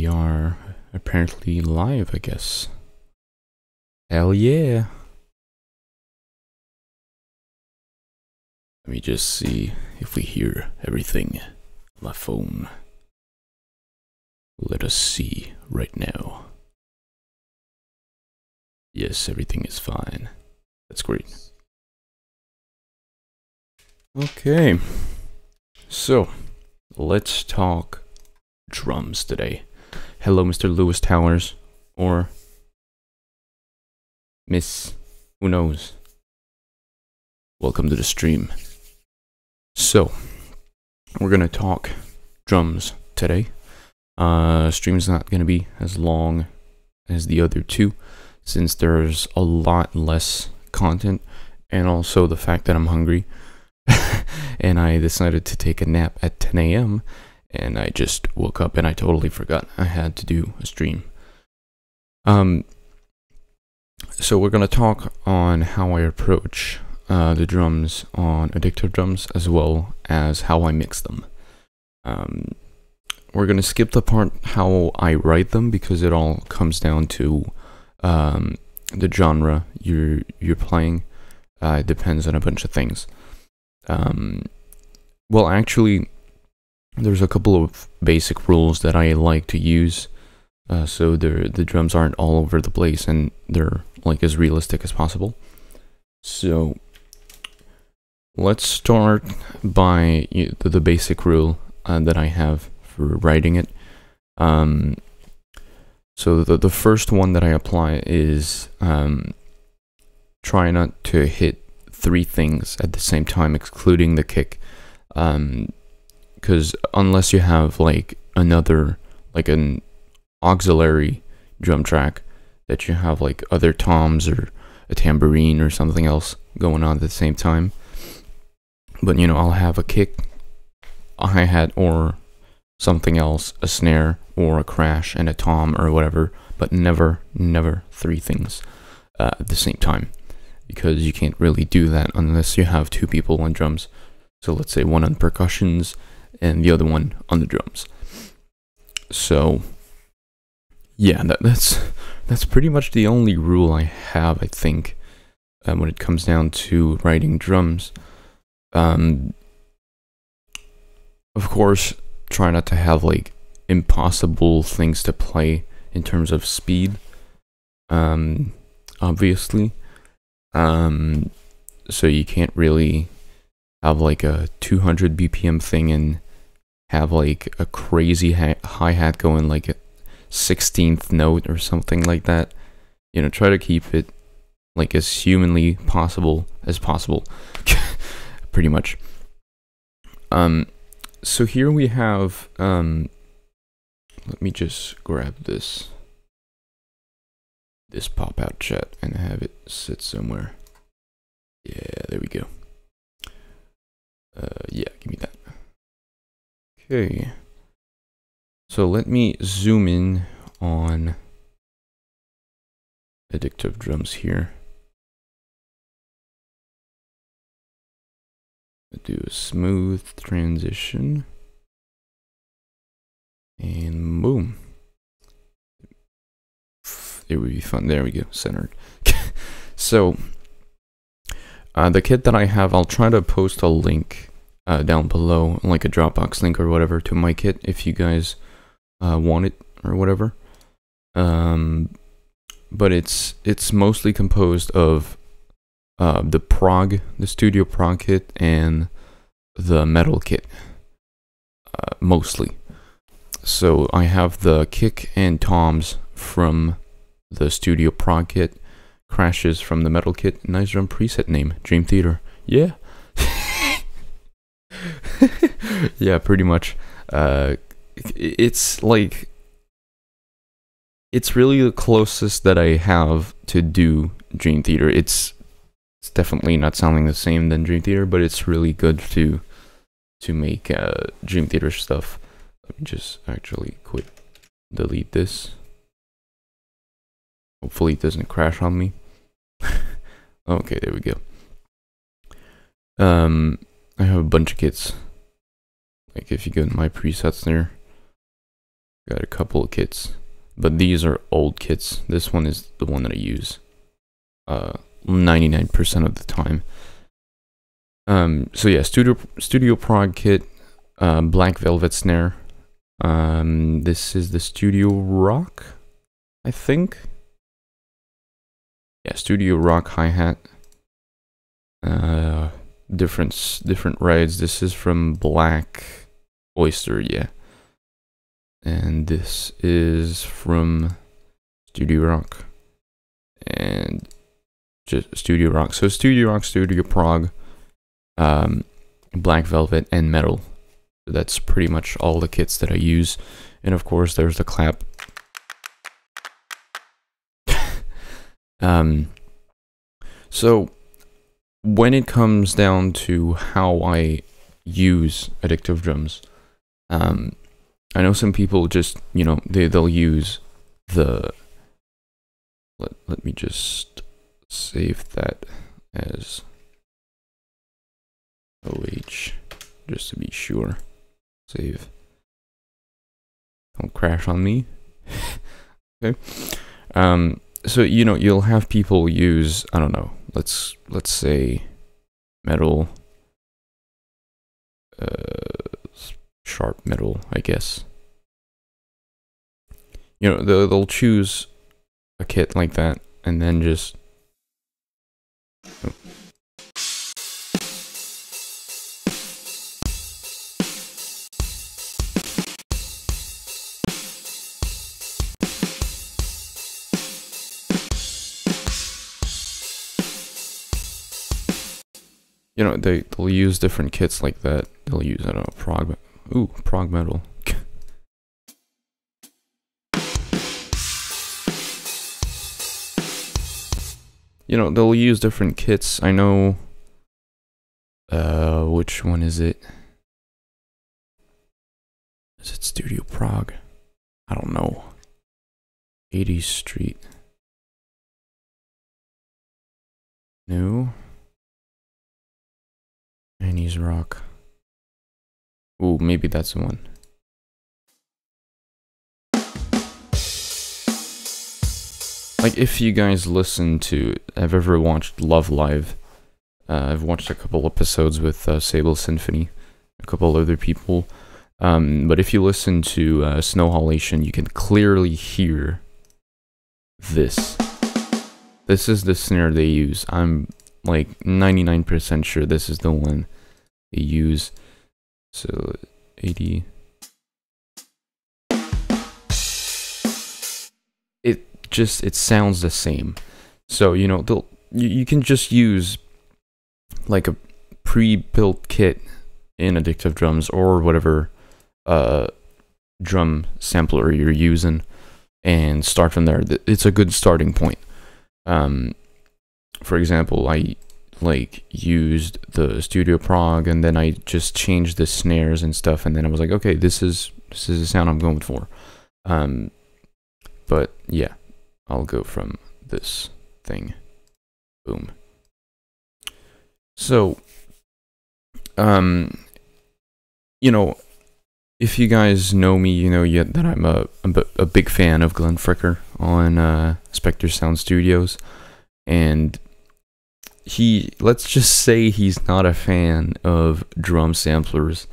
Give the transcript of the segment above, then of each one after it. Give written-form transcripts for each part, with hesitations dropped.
are apparently live, I guess. Hell yeah. Let me just see if we hear everything on my phone. Let us see right now. Yes, everything is fine. That's great. Okay. So, let's talk drums today. Hello, Mr. Lewis Towers, or Miss who knows. Welcome to the stream. So, we're gonna talk drums today. Stream's not gonna be as long as the other two, since there's a lot less content, and also the fact that I'm hungry. And I decided to take a nap at 10 a.m. and I just woke up and I totally forgot I had to do a stream. So we're gonna talk on how I approach the drums on Addictive Drums, as well as how I mix them. We're gonna skip the part how I write them, because it all comes down to the genre you're playing. It depends on a bunch of things. Well, actually, there's a couple of basic rules that I like to use, so the drums aren't all over the place and they're like as realistic as possible. So let's start by the basic rule that I have for writing it. So the first one that I apply is try not to hit 3 things at the same time, excluding the kick. Because unless you have like an auxiliary drum track that you have like other toms or a tambourine or something else going on at the same time, but you know, I'll have a kick, a hi-hat, or something else, a snare or a crash and a tom or whatever, but never 3 things at the same time, because you can't really do that unless you have 2 people on drums. So let's say one on percussions and the other one on the drums. So yeah, that's pretty much the only rule I have, I think, when it comes down to writing drums. Of course, try not to have like impossible things to play in terms of speed, obviously. So you can't really have like a 200 BPM thing and have like a crazy hi-hat going like a 16th note or something like that. You know, try to keep it like as humanly possible as possible. Pretty much. So here we have, let me just grab this pop-out chat and have it sit somewhere. Yeah, there we go. Yeah, give me that. Okay. So let me zoom in on Addictive Drums here. Do a smooth transition. And boom. It would be fun. There we go, centered. So, the kit that I have, I'll try to post a link down below, like a Dropbox link or whatever, to my kit if you guys want it or whatever. But it's mostly composed of the Studio Prog kit and the metal kit, mostly. So I have the kick and toms from the Studio Prog kit, crashes from the metal kit, nice drum preset name, Dream Theater. Yeah. Yeah, pretty much. It's like, it's really the closest that I have to do Dream Theater. It's definitely not sounding the same than Dream Theater, but it's really good to make Dream Theater stuff. Let me just actually delete this. Hopefully it doesn't crash on me. Okay, there we go. I have a bunch of kits. Like if you go to my presets there, Got a couple of kits, but these are old kits. This one is the one that I use 99% of the time. So yeah, Studio Prog kit, black velvet snare. This is the Studio Rock, I think. Yeah, Studio Rock hi-hat. Different rides. This is from Black Oyster, yeah. And this is from Studio Rock. And just Studio Rock. So Studio Rock, Studio Prog, Black Velvet, and Metal. So that's pretty much all the kits that I use. And of course, there's the clap. So when it comes down to how I use addictive drums, I know some people just, you know, they'll use the, let me just save that as OH, just to be sure. Save. Don't crash on me. Okay. So, you know, you'll have people use, I don't know, let's say metal, sharp metal, I guess. You know, they'll choose a kit like that and then just you know, they'll use different kits like that. They'll use, I don't know, prog metal. You know, they'll use different kits. I know, which one is it? Is it Studio Prog? I don't know. 80th Street. No. Annie's Rock. Ooh, maybe that's the one. Like, if you guys listen to, I've ever watched Love Live. I've watched a couple episodes with Sable Symphony, a couple other people. But if you listen to Snowhalation, you can clearly hear this. This is the snare they use. I'm like 99% sure this is the one they use. So 80. It sounds the same. So, you know, you can just use like a pre-built kit in Addictive Drums or whatever drum sampler you're using and start from there. It's a good starting point. For example, I like used the Studio Prog and then I just changed the snares and stuff, and then I was like, okay, this is the sound I'm going for. But yeah, I'll go from this thing. Boom. So, you know, if you guys know me, you know yet that I'm a big fan of Glenn Fricker on Spectre Sound Studios, and let's just say he's not a fan of drum samplers.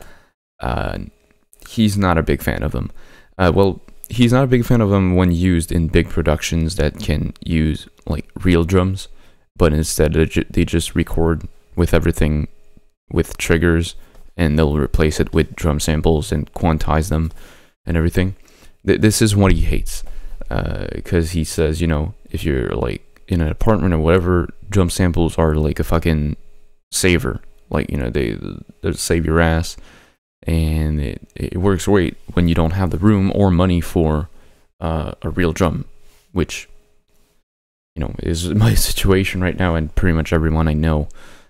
He's not a big fan of them. Well, he's not a big fan of them when used in big productions that can use like real drums, but instead they just record with everything with triggers, and they'll replace it with drum samples and quantize them and everything. This is what he hates, because he says, you know, if you're like in an apartment or whatever, drum samples are like a fucking saver. Like, you know, they save your ass, and it works great when you don't have the room or money for a real drum, which, you know, is my situation right now, and pretty much everyone I know,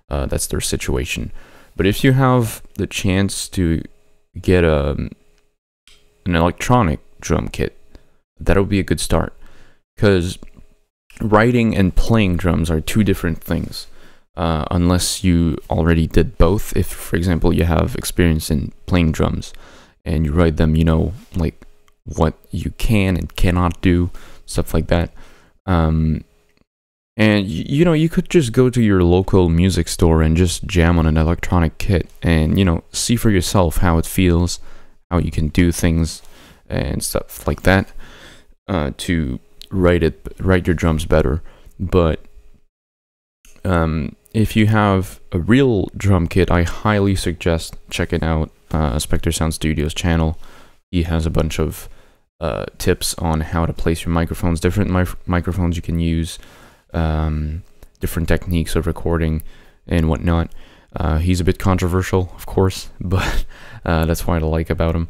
that's their situation. But if you have the chance to get an electronic drum kit, that'll be a good start, because writing and playing drums are two different things, unless you already did both. If, for example, you have experience in playing drums and you write them, you know, like what you can and cannot do, stuff like that. And you know, you could just go to your local music store and just jam on an electronic kit and, you know, see for yourself how it feels, how you can do things and stuff like that, to write your drums better. But if you have a real drum kit, I highly suggest checking out Spectre Sound Studio's channel. He has a bunch of tips on how to place your microphones, different microphones you can use, different techniques of recording and whatnot. He's a bit controversial, of course, but that's what I like about him.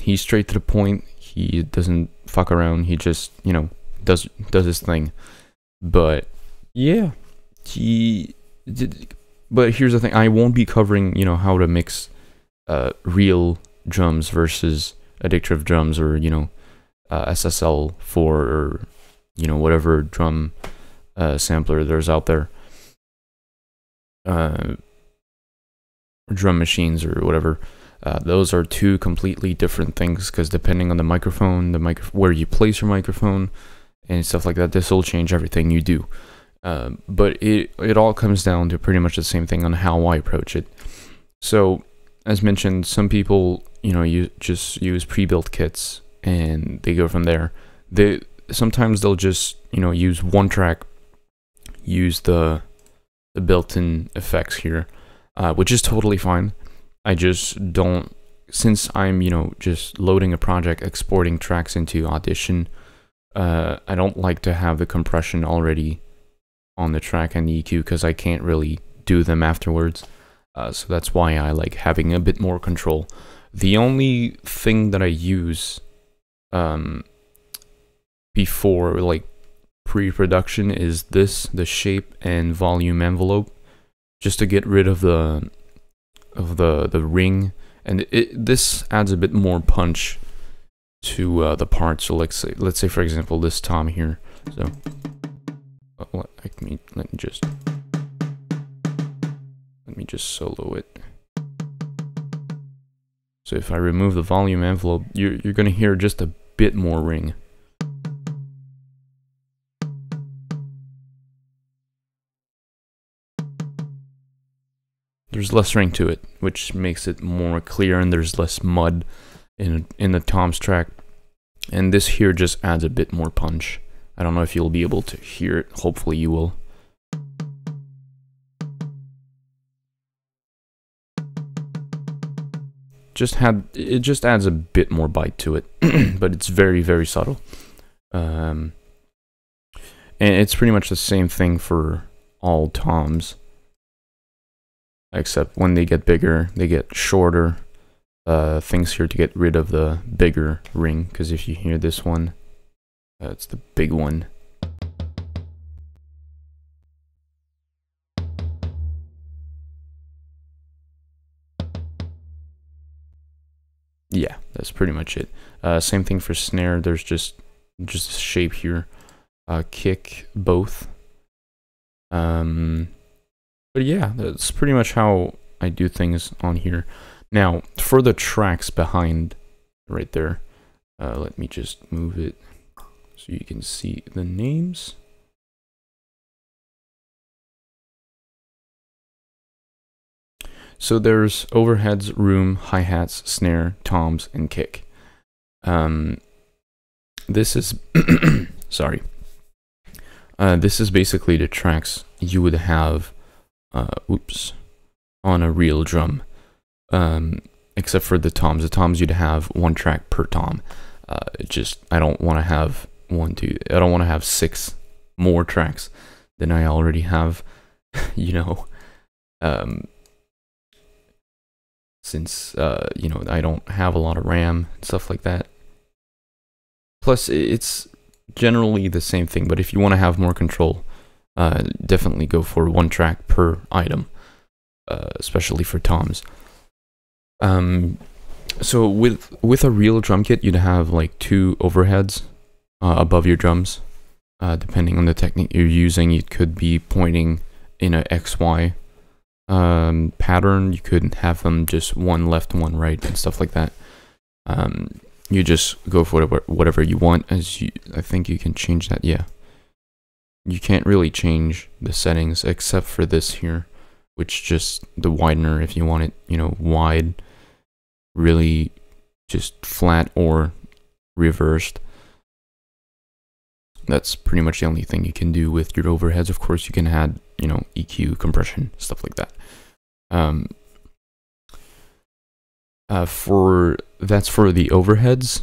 He's straight to the point. He doesn't fuck around. He just, you know, does his thing. But yeah, but here's the thing. I won't be covering, you know, how to mix real drums versus addictive drums, or, you know, SSL 4, or, you know, whatever drum sampler there's out there, drum machines or whatever. Those are two completely different things, because depending on the microphone, where you place your microphone and stuff like that, this will change everything you do. But it all comes down to pretty much the same thing on how I approach it. So, as mentioned, some people, you know, you just use pre-built kits and they go from there. Sometimes they'll just, you know, use one track, use the built-in effects here, which is totally fine. I just don't, since I'm, you know, just loading a project, exporting tracks into Audition, I don't like to have the compression already on the track and the EQ, because I can't really do them afterwards. So that's why I like having a bit more control. The only thing that I use before, like, pre-production is the shape and volume envelope, just to get rid of the ring, and this adds a bit more punch to the part. So let's say for example this tom here. So let me just solo it. So if I remove the volume envelope, you're gonna hear just a bit more ring. There's less ring to it, which makes it more clear, and there's less mud in the tom's track. And this here just adds a bit more punch. I don't know if you'll be able to hear it. Hopefully you will. It just adds a bit more bite to it, but it's very, very subtle. And it's pretty much the same thing for all toms, except when they get bigger, they get shorter. Things here to get rid of the bigger ring, because if you hear this one, it's the big one. Yeah, that's pretty much it. Same thing for snare. There's just a shape here. Kick both. But yeah, that's pretty much how I do things on here. Now, for the tracks behind right there, let me just move it so you can see the names. So there's overheads, room, hi-hats, snare, toms, and kick. This is sorry. This is basically the tracks you would have on a real drum. Except for the toms. The toms, you'd have one track per tom. I don't want to have I don't want to have 6 more tracks than I already have, you know, since, you know, I don't have a lot of RAM and stuff like that. Plus, it's generally the same thing, but if you want to have more control, definitely go for 1 track per item, especially for toms. So with a real drum kit, you'd have like 2 overheads above your drums. Depending on the technique you're using, it could be pointing in a XY pattern. You could have them just one left, one right, and stuff like that. you just go for whatever you want. I think you can change that. Yeah, you can't really change the settings except for this here, which just the widener if you want it, you know, wide, really just flat or reversed. That's pretty much the only thing you can do with your overheads. Of course, you can add, you know, EQ, compression, stuff like that. That's for the overheads.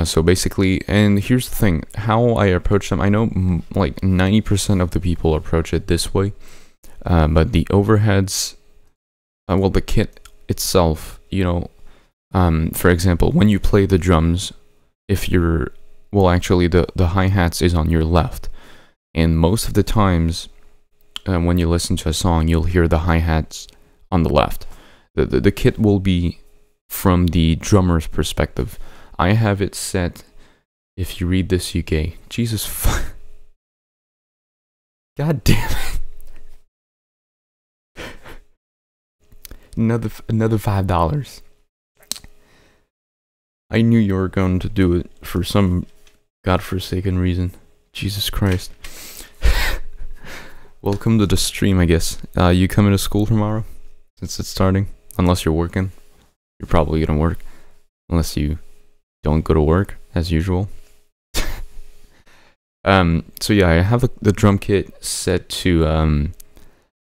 So basically, and here's the thing, how I approach them. I know like 90% of the people approach it this way, but the overheads, well, the kit itself, you know, for example, when you play the drums, if you're, well, actually the hi-hats is on your left, and most of the times when you listen to a song, you'll hear the hi-hats on the left. The kit will be from the drummer's perspective. I have it set, if you read this, UK, Jesus God damn it. Another $5. I knew you were going to do it for some godforsaken reason. Jesus Christ. Welcome to the stream, I guess. You coming to school tomorrow? Since it's starting? Unless you're working. You're probably gonna work. Unless you don't go to work, as usual. So yeah, I have the drum kit set to,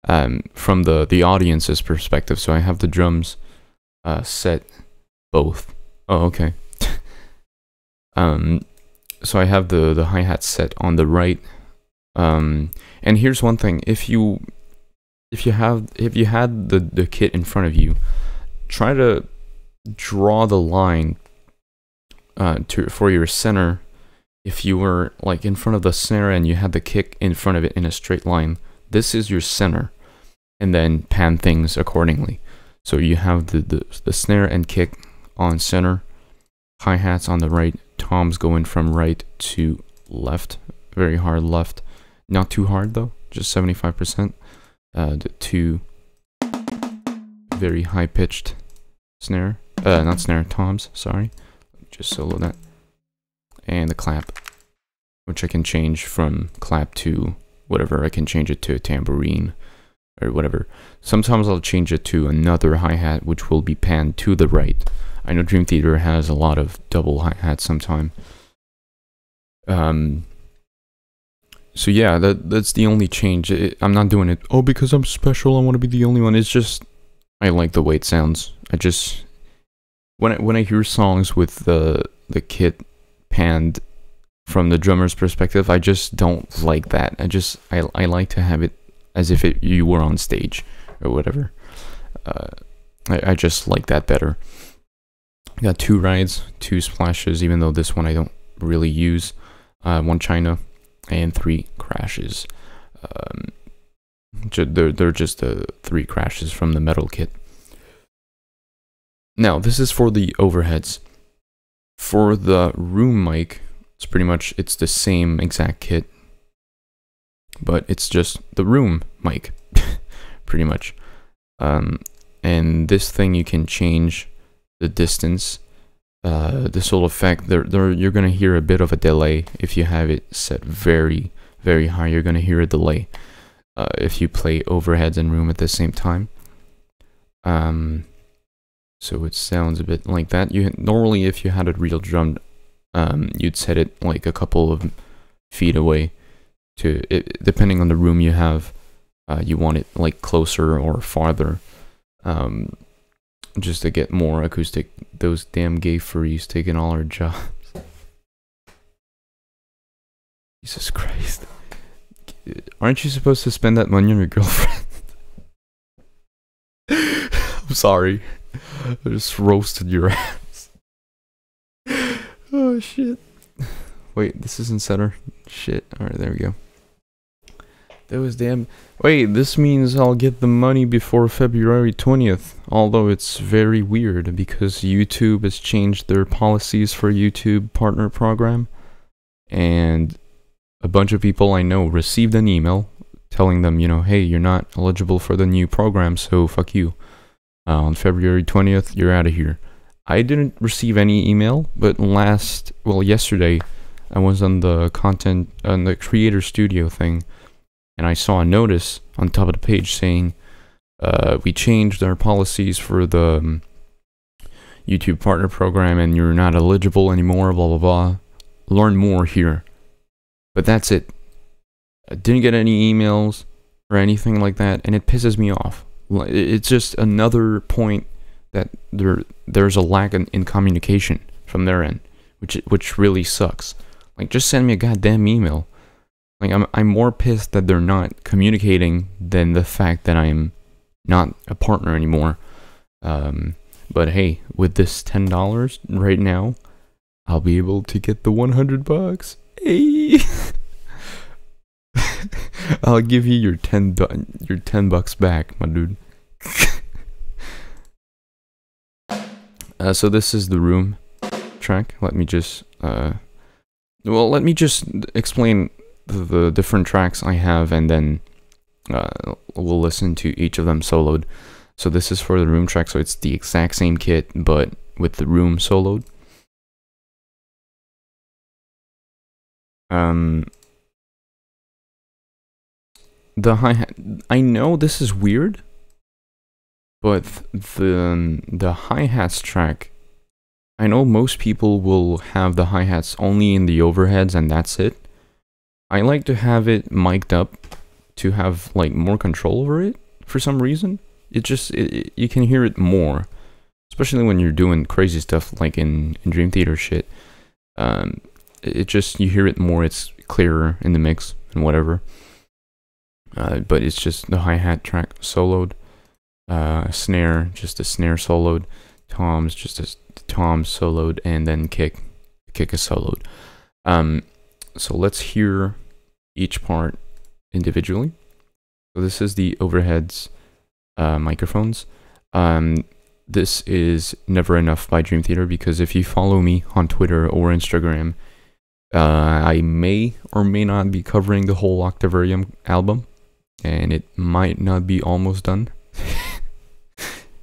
from the audience's perspective. So I have the drums, set both. Oh, okay. So I have the hi-hat set on the right. And here's one thing: if you had the kit in front of you, try to draw the line for your center. If you were like in front of the snare and you had the kick in front of it in a straight line, this is your center, and then pan things accordingly. So you have the snare and kick on center, hi-hats on the right, toms going from right to left, very hard left, not too hard though, just 75%. The two very high-pitched snare, not snare, toms, sorry, just solo that, and the clap, which I can change from clap to whatever. I can change it to a tambourine or whatever. Sometimes I'll change it to another hi-hat, which will be panned to the right. I know Dream Theater has a lot of double hi-hats sometime. So yeah, that's the only change. I'm not doing it, oh, because I'm special, I want to be the only one. It's just, I like the way it sounds. I just, when I hear songs with the kit panned from the drummer's perspective, I just don't like that. I like to have it as if you were on stage or whatever. I just like that better. I got 2 rides, 2 splashes, even though this one I don't really use. 1 China, and 3 crashes. They're just 3 crashes from the metal kit. Now, this is for the overheads. For the room mic, it's the same exact kit, but it's just the room mic, pretty much. And this thing, you can change the distance. This will affect, you're gonna hear a bit of a delay if you have it set very, very high. You're gonna hear a delay if you play overheads and room at the same time. So it sounds a bit like that. Normally, if you had a real drum, you'd set it like a couple of feet away. Depending on the room you have, you want it like closer or farther. Just to get more acoustic. Those damn gay furries taking all our jobs. Jesus Christ. Aren't you supposed to spend that money on your girlfriend? I'm sorry. I just roasted your ass. Oh shit. Wait, this isn't center. Shit. Alright, there we go. That was damn. Wait, this means I'll get the money before February 20th. Although it's very weird because YouTube has changed their policies for YouTube Partner Program. And a bunch of people I know received an email telling them, you know, hey, you're not eligible for the new program, so fuck you. On February 20th, you're out of here. I didn't receive any email, but yesterday, I was on the creator studio thing, and I saw a notice on top of the page saying, we changed our policies for the YouTube partner program and you're not eligible anymore, blah blah blah. Learn more here. But that's it. I didn't get any emails or anything like that, and it pisses me off. It's just another point that there's a lack in communication from their end, which really sucks. Like, just send me a goddamn email. Like, I'm more pissed that they're not communicating than the fact that I'm not a partner anymore. But hey, with this $10 right now, I'll be able to get the $100. Hey, I'll give you your $10 back, my dude. So this is the room track. Let me just explain the different tracks I have, and then we'll listen to each of them soloed. So this is for the room track, so it's the exact same kit, but with the room soloed. The hi-hat, I know this is weird, but the hi-hats track, I know most people will have the hi-hats only in the overheads and that's it. I like to have it mic'd up to have like more control over it for some reason. You can hear it more, especially when you're doing crazy stuff like in Dream Theater shit. You hear it more, it's clearer in the mix and whatever. But it's just the hi-hat track soloed, snare, just a snare soloed, toms, just a tom soloed, and then kick is soloed. So let's hear each part individually. So this is the overheads microphones. This is Never Enough by Dream Theater, because if you follow me on Twitter or Instagram, I may or may not be covering the whole Octavarium album, and it might not be almost done.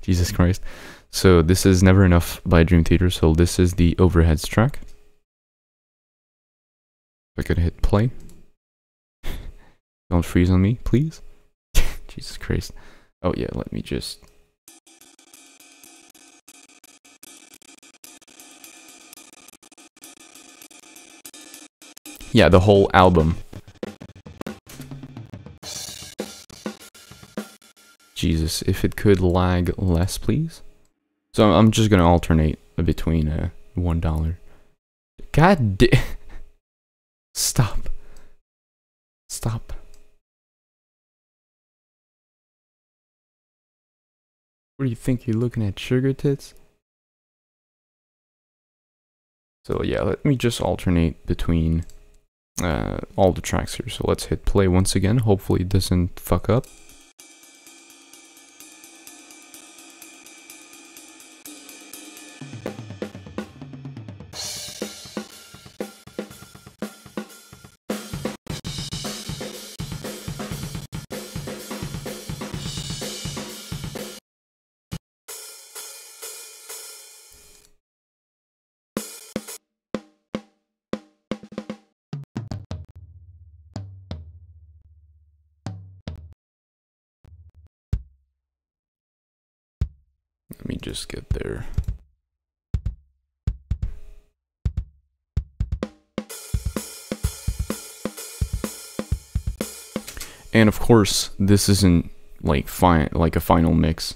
Jesus Christ. So this is Never Enough by Dream Theater, so this is the overheads track. If I could hit play. Don't freeze on me, please. Jesus Christ. Oh yeah, let me just... Yeah, the whole album. Jesus, if it could lag less, please. So I'm just gonna alternate between $1. God damn. Stop. Stop. What do you think you're looking at, sugar tits? So yeah, let me just alternate between all the tracks here. So let's hit play once again. Hopefully it doesn't fuck up. Let me just get there. And of course, this isn't like a final mix.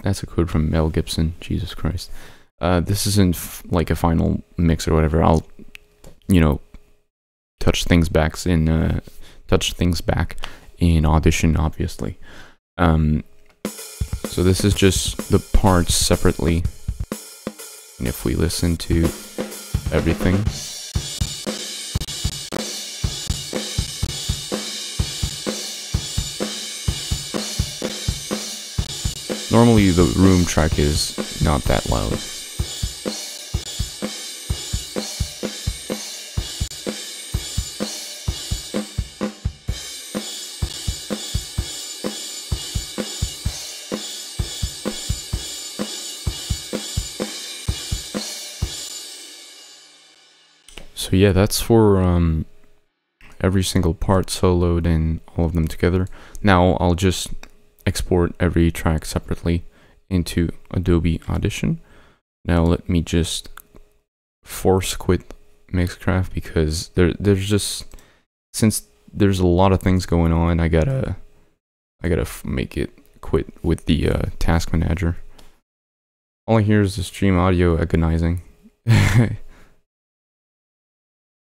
That's a quote from Mel Gibson. Jesus Christ. This isn't like a final mix or whatever. I'll, touch things back in Audition, obviously. So this is just the parts separately, and if we listen to everything, normally the room track is not that loud. So yeah, that's for every single part soloed and all of them together. Now I'll just export every track separately into Adobe Audition. Now let me just force quit Mixcraft because there's just, since there's a lot of things going on, I gotta make it quit with the task manager. All I hear is the stream audio agonizing.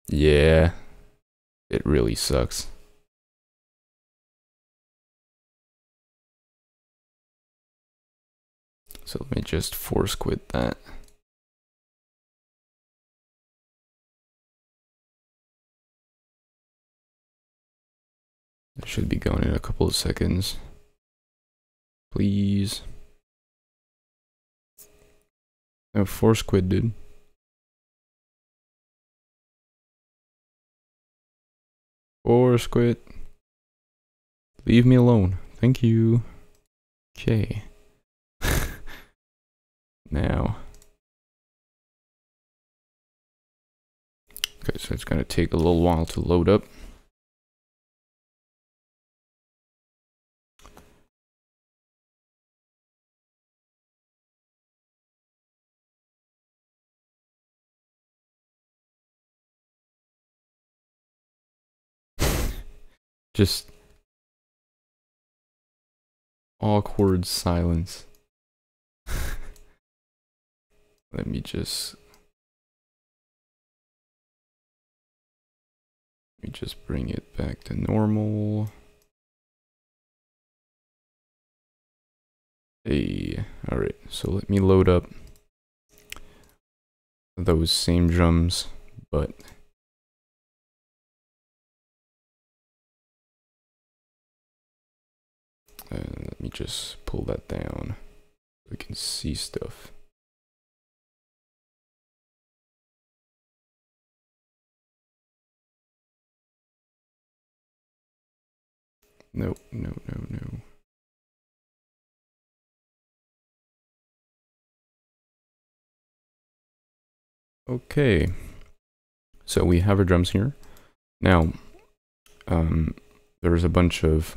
Yeah, it really sucks. So let me just force quit that. It should be going in a couple of seconds. Please. No, force quit, dude. Force quit. Leave me alone. Thank you. Okay. Now. Okay, so it's gonna take a little while to load up. Just awkward silence. Let me just bring it back to normal. Hey, all right. So let me load up those same drums, but let me just pull that down so we can see stuff. No. Okay, so we have our drums here. Now, there's a bunch of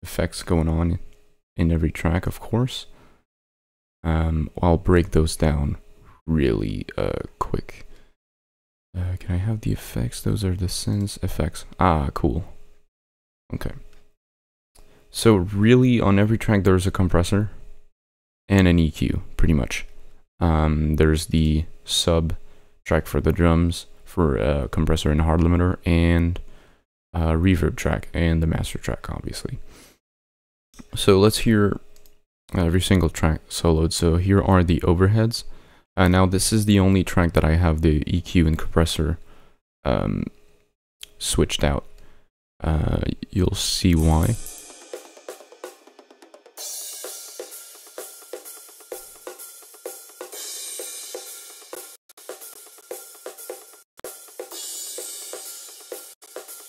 effects going on in every track, of course. I'll break those down really quick. Can I have the effects? Those are the synth effects. Ah, cool. Okay. So really, on every track, there's a compressor and an EQ, pretty much. There's the sub track for the drums, for compressor and hard limiter, and reverb track, and the master track, obviously. So let's hear every single track soloed. So here are the overheads. Now this is the only track that I have the EQ and compressor switched out. You'll see why.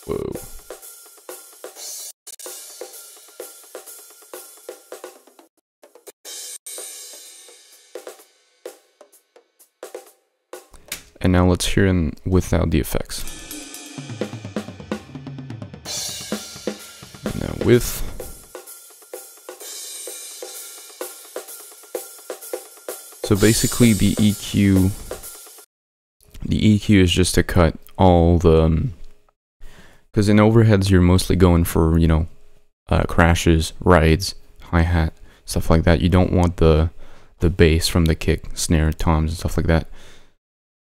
Whoa. And now let's hear it without the effects. Now with. So basically the EQ is just to cut all the, because in overheads you're mostly going for, you know, crashes, rides, hi-hat, stuff like that. You don't want the bass from the kick, snare, toms, and stuff like that.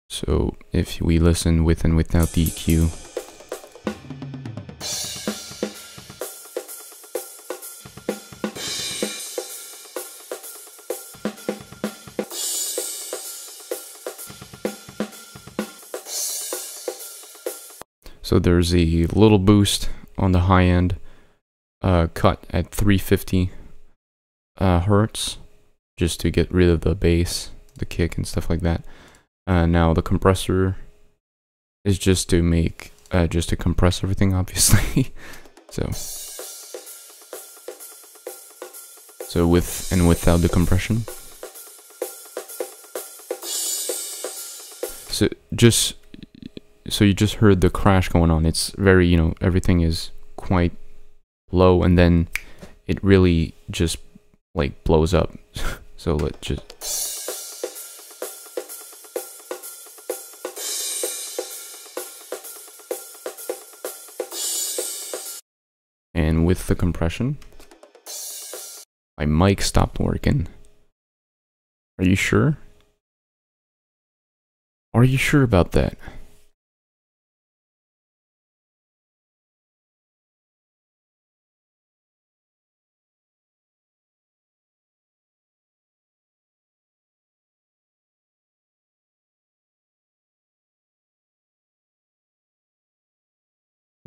So if we listen with and without the EQ, so there's a little boost on the high end, cut at 350 hertz, just to get rid of the bass, the kick, and stuff like that. Now the compressor is just to make, just to compress everything, obviously. So with and without the compression. so you just heard the crash going on. It's very, you know, everything is quite low, and then it really just like blows up. So let's just... And with the compression, my mic stopped working. Are you sure? Are you sure about that?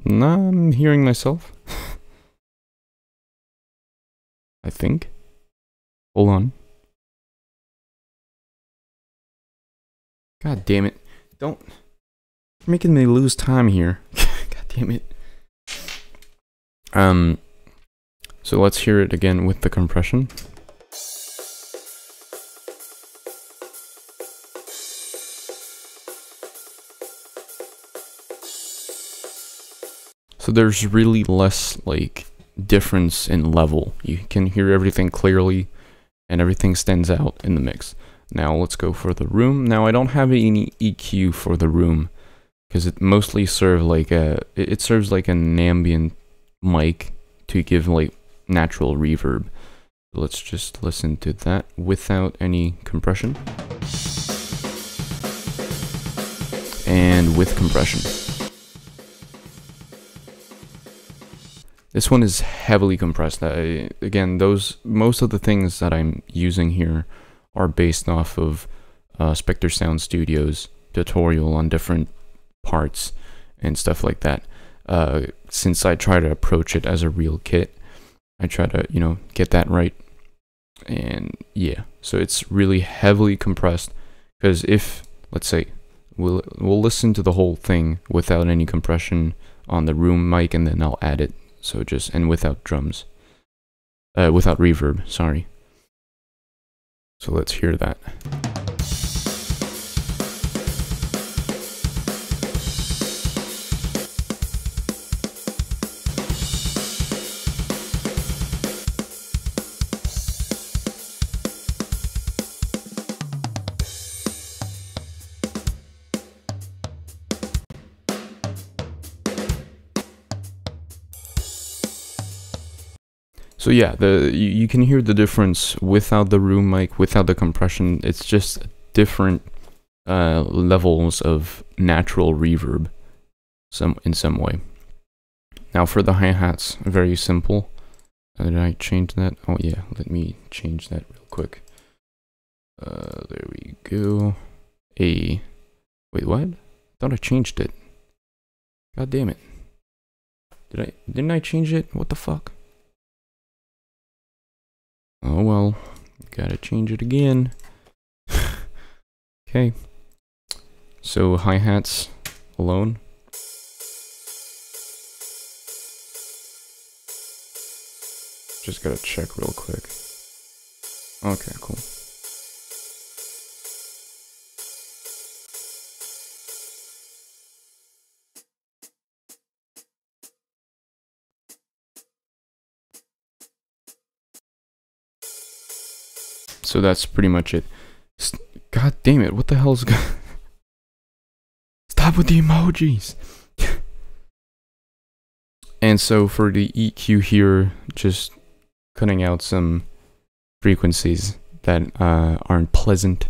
Nah, I'm hearing myself. I think. Hold on. God damn it. Don't... You're making me lose time here. God damn it. So let's hear it again with the compression. So there's really less like difference in level. You can hear everything clearly and everything stands out in the mix. Now let's go for the room. Now I don't have any EQ for the room because it mostly serves like it serves like an ambient mic to give like natural reverb. Let's just listen to that without any compression and with compression. This one is heavily compressed. Again, most of the things that I'm using here are based off of Spectre Sound Studio's tutorial on different parts and stuff like that. Since I try to approach it as a real kit, I try to, you know, get that right. And yeah, so it's really heavily compressed because if, let's say, we'll listen to the whole thing without any compression on the room mic, and then I'll add it. So just, and without drums, without reverb, sorry. So let's hear that. So yeah, you can hear the difference without the room mic, without the compression. It's just different levels of natural reverb in some way. Now for the hi-hats, very simple. Did I change that? Oh yeah, let me change that real quick. There we go. Wait, what? I thought I changed it. God damn it. Didn't I change it? What the fuck? Oh well, gotta change it again. Okay, so hi-hats alone. Just gotta check real quick. Okay, cool. So that's pretty much it. God damn it, what the hell's going on? Stop with the emojis! And so for the EQ here, just cutting out some frequencies that aren't pleasant.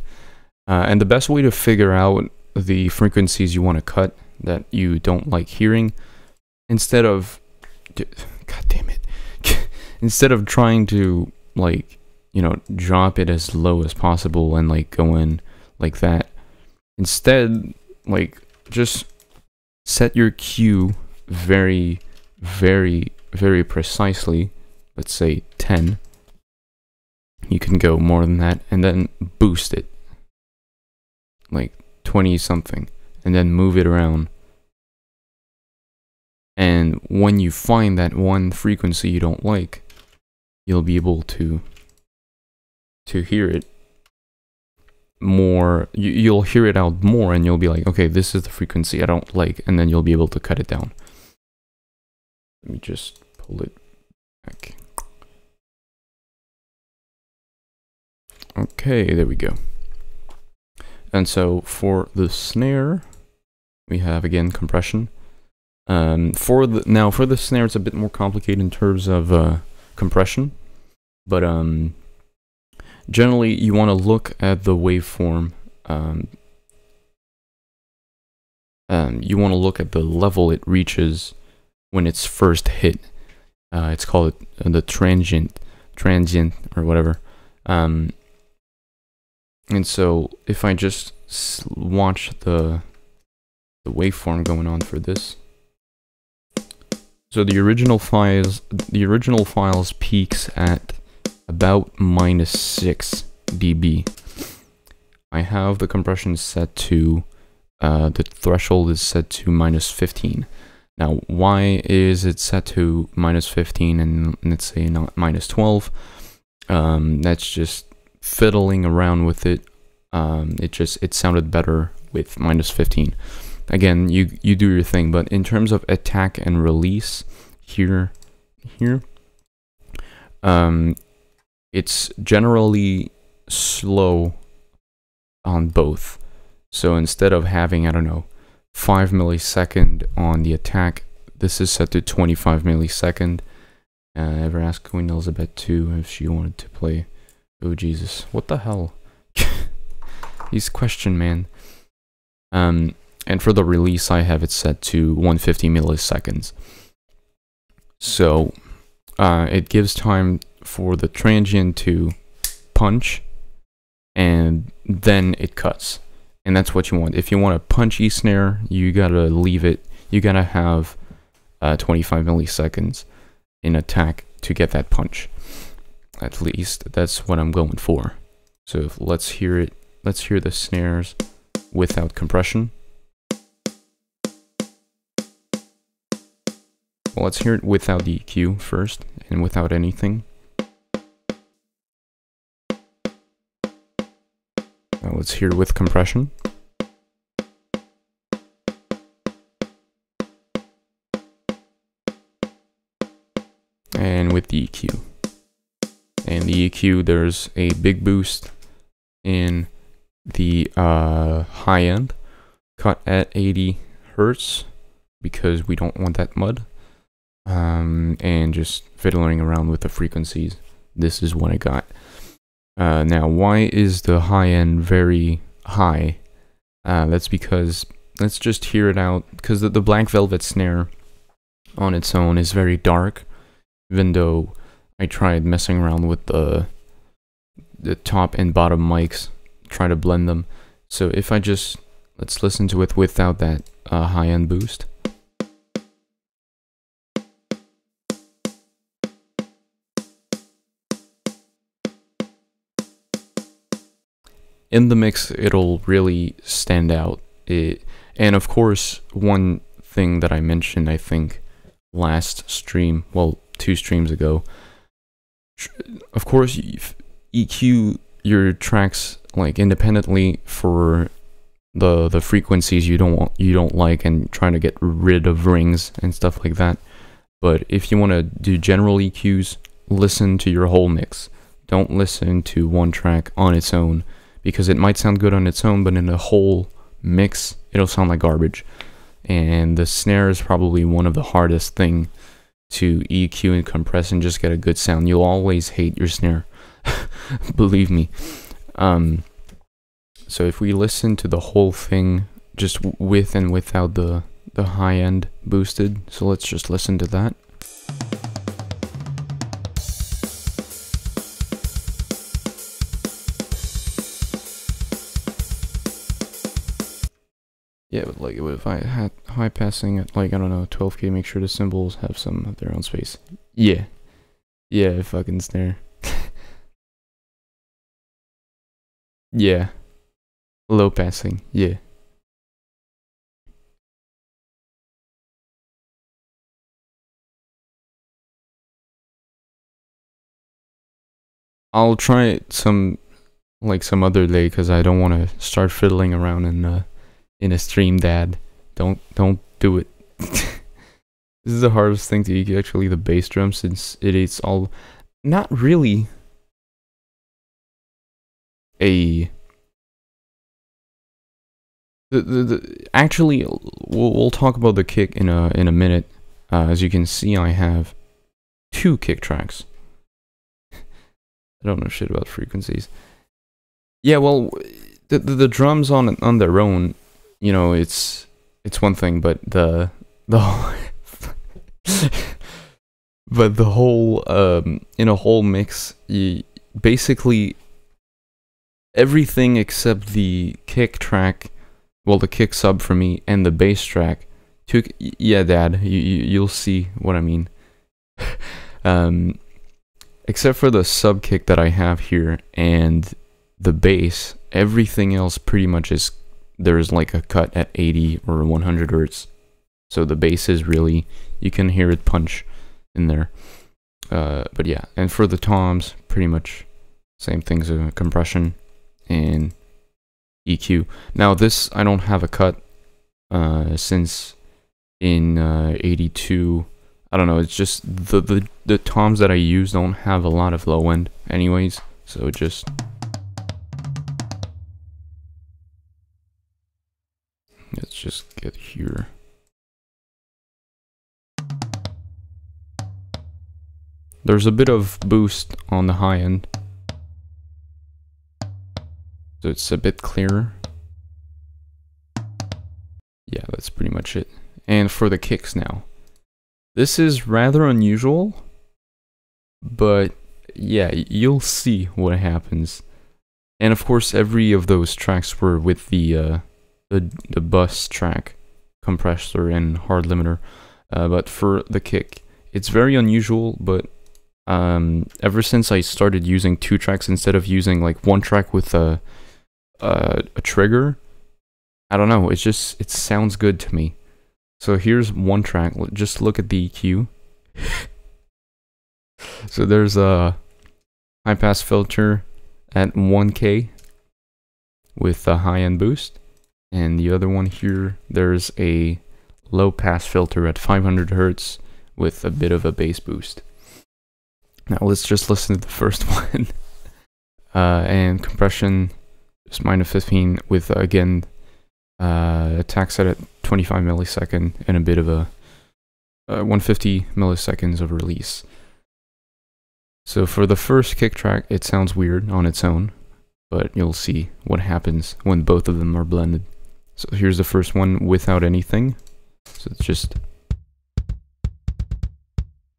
And the best way to figure out the frequencies you want to cut that you don't like hearing, instead of... God damn it. Instead of trying to, like, you know, drop it as low as possible and like go in like that. Instead, like, just set your Q very, very, very precisely. Let's say 10. You can go more than that, and then boost it like 20 something, and then move it around. And when you find that one frequency you don't like, you'll be able to hear it more, you'll hear it out more, and you'll be like, okay, this is the frequency I don't like, and then you'll be able to cut it down. Let me just pull it back. Okay, there we go. And so for the snare, we have again compression. For the snare, it's a bit more complicated in terms of compression, but generally you want to look at the waveform. You want to look at the level it reaches when it's first hit. It's called the transient or whatever. And so if I just watch the waveform going on for this, so the original files peaks at about -6 dB. I have the compression set to the threshold is set to -15. Now, why is it set to -15 and let's say not -12? That's just fiddling around with it. It sounded better with -15. Again, you do your thing, but in terms of attack and release, here, it's generally slow on both. So instead of having, I don't know, 5 millisecond on the attack, this is set to 25 millisecond. Ever ask Queen Elizabeth II if she wanted to play? Oh Jesus, what the hell? He's question man. And for the release, I have it set to 150 milliseconds. So it gives time for the transient to punch, and then it cuts. And that's what you want. If you want a punchy snare, you gotta leave it. You gotta have 25 milliseconds in attack to get that punch. At least that's what I'm going for. So let's hear it. Let's hear the snares without compression. Well, let's hear it without the EQ first and without anything. Now let's hear it with compression. And with the EQ. And the EQ, there's a big boost in the high end, cut at 80 Hertz because we don't want that mud. And just fiddling around with the frequencies. This is what I got. Now, why is the high end very high? That's because, let's just hear it out, because the Black Velvet snare on its own is very dark, even though I tried messing around with the top and bottom mics, try to blend them. So if I just, let's listen to it without that high end boost. In the mix, it'll really stand out. And of course, one thing that I mentioned, I think, last stream, well, 2 streams ago, of course, EQ your tracks like independently for the frequencies you don't like, and trying to get rid of rings and stuff like that. But if you want to do general EQs, listen to your whole mix. Don't listen to one track on its own, because it might sound good on its own, but in the whole mix, it'll sound like garbage. And the snare is probably one of the hardest thing to EQ and compress and just get a good sound. You'll always hate your snare, believe me. So if we listen to the whole thing, just with and without the high end boosted, so let's just listen to that. Yeah, but like if I had high passing at like, I don't know, 12K, make sure the cymbals have some of their own space. Yeah. Yeah, fucking snare. Yeah. Low passing, yeah. I'll try some like some other day, because I don't want to start fiddling around in a stream, Dad. Don't do it. This is the hardest thing to EQ, actually, the bass drum, since it is all not really a actually we'll talk about the kick in a minute. As you can see, I have 2 kick tracks. I don't know shit about frequencies. Yeah, well, the drums on their own, you know, it's one thing, but the but the whole in a whole mix, you basically everything except the kick track, well, the kick sub for me, and the bass track. Yeah, Dad, you'll see what I mean. Except for the sub kick that I have here and the bass, everything else pretty much is, there's like a cut at 80 or 100 hertz. So the bass is really, you can hear it punch in there. But yeah, and for the toms, pretty much same things, compression and EQ. Now this, I don't have a cut, since in 82, I don't know, it's just the toms that I use don't have a lot of low end anyways, so just let's just get here. There's a bit of boost on the high end, so it's a bit clearer. Yeah, that's pretty much it. And for the kicks now, this is rather unusual, but yeah, you'll see what happens. And of course, every of those tracks were with the bus track, compressor, and hard limiter. But for the kick, it's very unusual, but ever since I started using 2 tracks instead of using like 1 track with a trigger, I don't know, it sounds good to me. So here's 1 track, just look at the EQ. So there's a high pass filter at 1K with a high end boost, and the other one here, there's a low pass filter at 500 hertz with a bit of a bass boost. Now let's just listen to the first one. And compression is -15 with, again, attack set at 25 millisecond and a bit of a 150 milliseconds of release. So for the first kick track, it sounds weird on its own, but you'll see what happens when both of them are blended. So here's the first one without anything. So it's just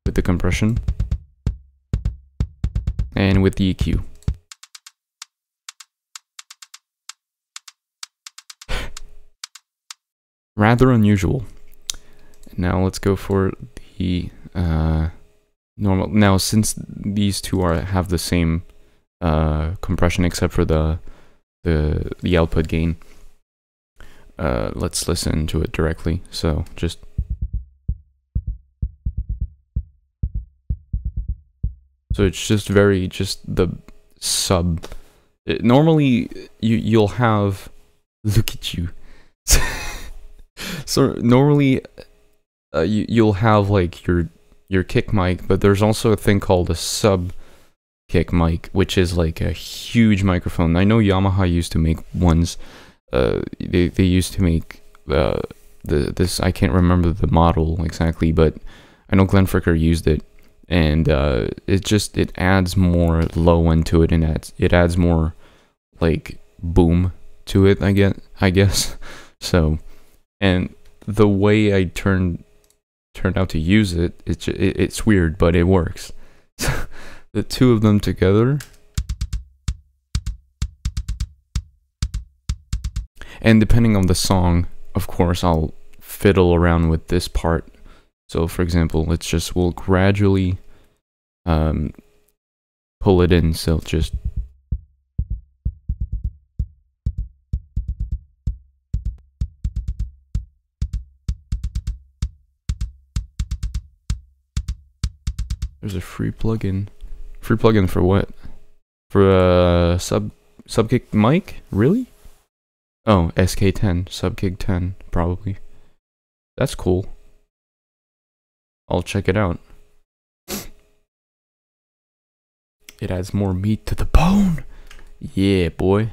with the compression and with the EQ. Rather unusual. Now let's go for the normal. Now, since these two have the same compression except for the output gain, let's listen to it directly. So just it's just the sub. Normally you'll have, look at you. So normally you'll have like your kick mic, but there's also a thing called a sub kick mic, which is like a huge microphone. I know Yamaha used to make ones. They used to make this. I can't remember the model exactly, but I know Glenn Fricker used it, and it adds more low end to it, and it adds more like boom to it. I guess. So, and the way I turned out to use it, it's weird, but it works. The two of them together, and depending on the song, of course, I'll fiddle around with this part. So for example, we'll gradually pull it in, so just there's a free plugin. Free plugin for what? For sub Subkick mic? Really? Oh, SK10, Subkick 10, probably. That's cool. I'll check it out. It adds more meat to the bone. Yeah, boy.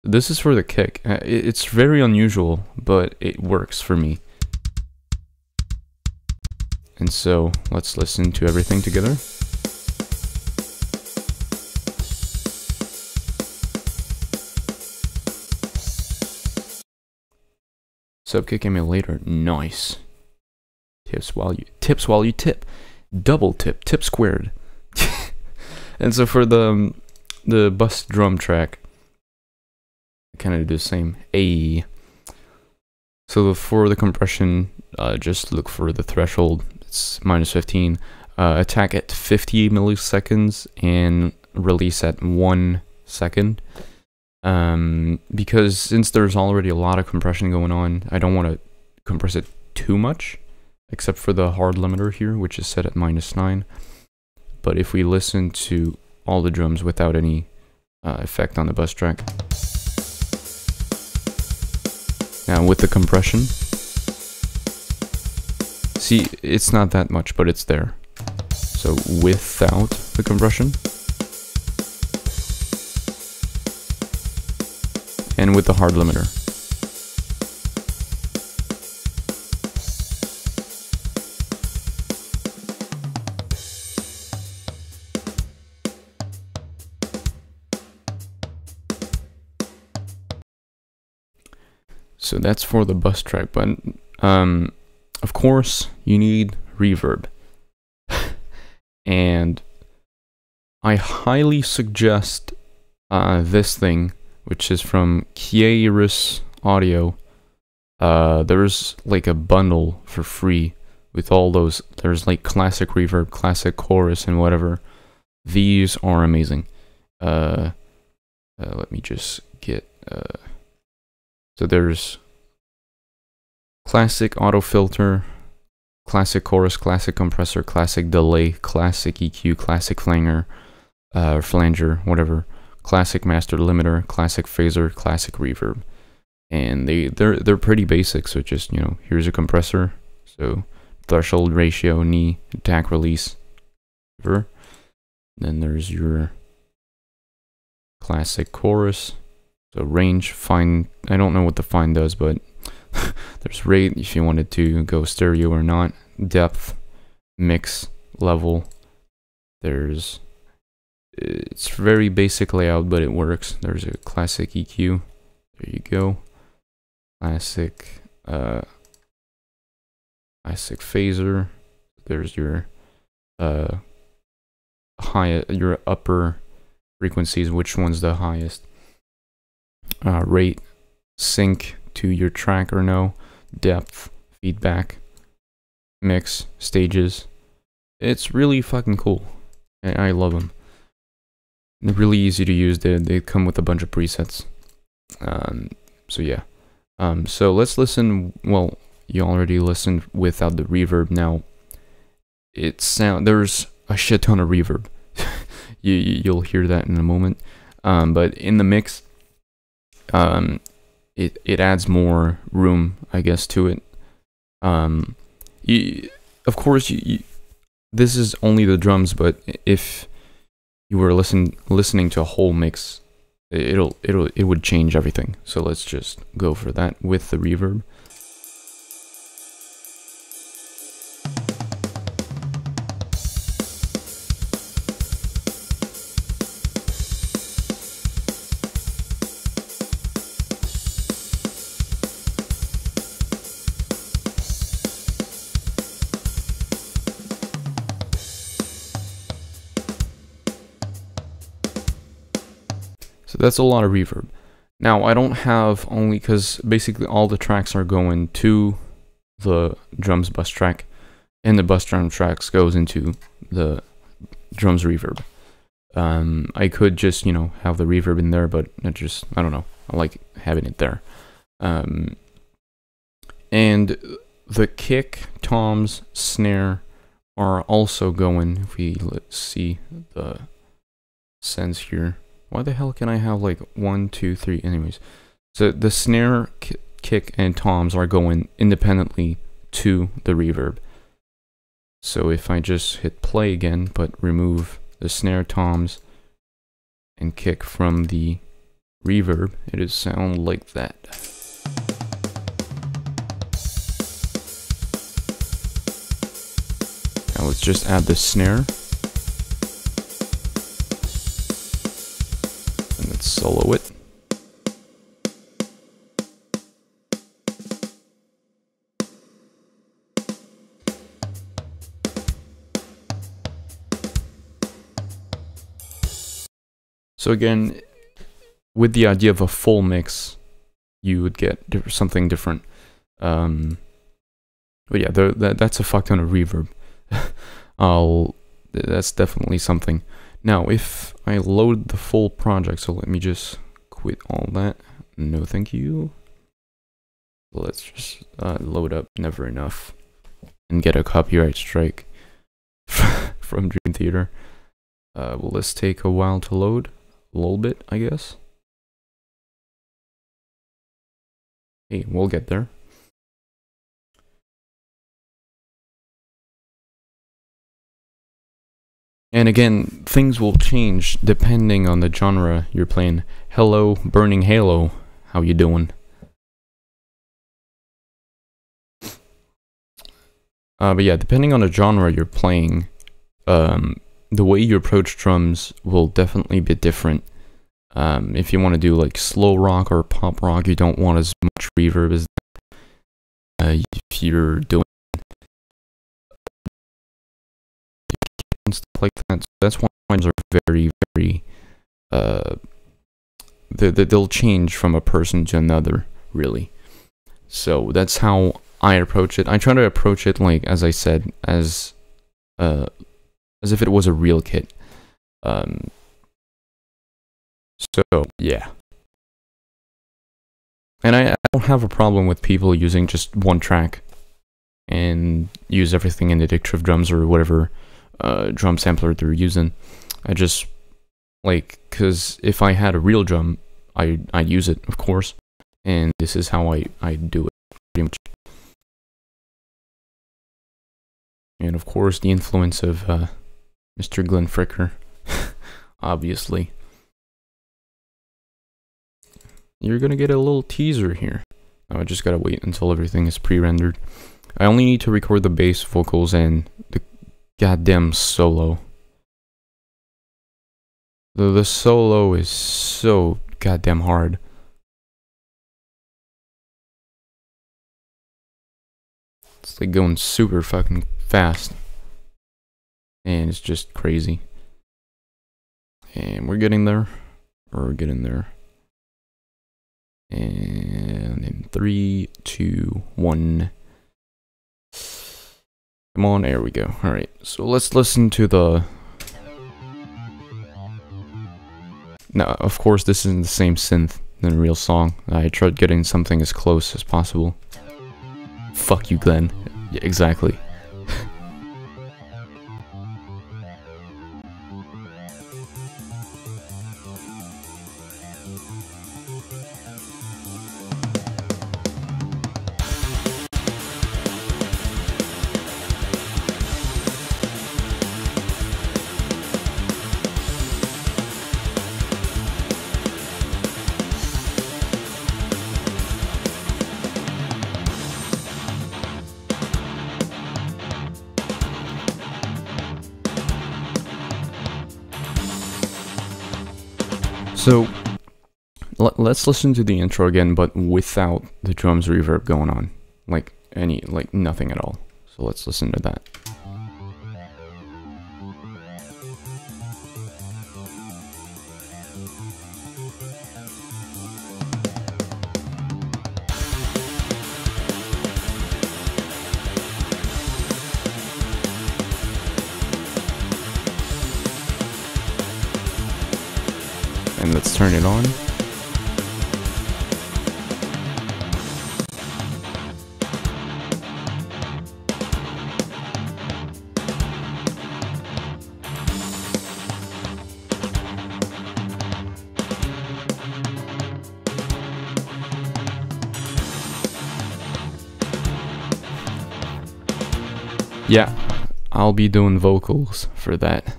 This is for the kick. It's very unusual, but it works for me. And so, let's listen to everything together. Subkick emulator, nice. Tips while you tip. Double tip, tip squared. And so for the bus drum track, I kind of do the same. So for the compression, just look for the threshold. It's -15. Attack at 50 milliseconds and release at 1 second. Because since there's already a lot of compression going on, I don't want to compress it too much, except for the hard limiter here, which is set at -9. But if we listen to all the drums without any effect on the bus track. Now with the compression, see, it's not that much, but it's there. So without the compression, and with the hard limiter. So that's for the bus track, but of course you need reverb. And I highly suggest this thing, which is from Kairos Audio. There's like a bundle for free with all those. There's like classic reverb, classic chorus, and whatever. These are amazing. Let me just get... So there's classic auto filter, classic chorus, classic compressor, classic delay, classic EQ, classic flanger, whatever. Classic master limiter, classic phaser, classic reverb, and they're pretty basic. So just, you know, here's a compressor, so threshold, ratio, knee, attack, release, whatever. Then there's your classic chorus, so range, fine. I don't know what the fine does, but there's rate if you wanted to go stereo or not, depth, mix, level. There's it's very basic layout, but it works. There's a classic EQ. There you go. Classic phaser. There's your your upper frequencies, which one's the highest. Rate, sync to your track or no, depth, feedback, mix, stages. It's really fucking cool. I love them. They're really easy to use. They come with a bunch of presets. So yeah. So let's listen. Well, you already listened without the reverb. Now, there's a shit ton of reverb. You'll hear that in a moment. But in the mix, it adds more room, I guess, to it. Of course, this is only the drums, but if you were listening to a whole mix, it would change everything. So let's just go for that with the reverb. So that's a lot of reverb. Now, I don't have only, because basically all the tracks are going to the drums bus track, and the bus drum tracks goes into the drums reverb. I could just, you know, have the reverb in there, but I don't know. I like having it there. And the kick, toms, snare are also going. If we let's see the sends here. Why the hell can I have like 1, 2, 3? Anyways, so the snare, kick, and toms are going independently to the reverb. So if I just hit play again, but remove the snare, toms, and kick from the reverb, it'll sound like that. Now let's just add the snare. And let's solo it. So again, with the idea of a full mix, you would get something different. But yeah, that's a fuck ton of reverb. That's definitely something. Now, if I load the full project, so let me just quit all that. No, thank you. Let's just load up Never Enough and get a copyright strike from Dream Theater. Will this take a while to load? A little bit, I guess. Hey, we'll get there. And again, things will change depending on the genre you're playing. Hello, Burning Halo. How you doing? But yeah, depending on the genre you're playing, the way you approach drums will definitely be different. If you want to do like slow rock or pop rock, you don't want as much reverb as that. If you're doing stuff like that, so that's why drums are very, very they'll change from a person to another, really. So that's how I approach it. I try to approach it, like, as I said, as if it was a real kit. So yeah, and I don't have a problem with people using just one track and use everything in Addictive Drums or whatever drum sampler they're using. I just like, because if I had a real drum, I'd use it, of course, and this is how I do it pretty much. And of course, the influence of Mr. Glenn Fricker, obviously. You're gonna get a little teaser here. I just gotta wait until everything is pre-rendered. I only need to record the bass, vocals, and the goddamn solo. The solo is so goddamn hard. It's like going super fucking fast. And it's just crazy. And we're getting there. We're getting there. And in 3, 2, 1. Come on, there we go. Alright, so let's listen to the... Now, of course, this isn't the same synth than a real song. I tried getting something as close as possible. Fuck you, Glenn. Yeah, exactly. So, let's listen to the intro again, but without the drums reverb going on. Like, nothing at all. So let's listen to that. And let's turn it on. Yeah, I'll be doing vocals for that.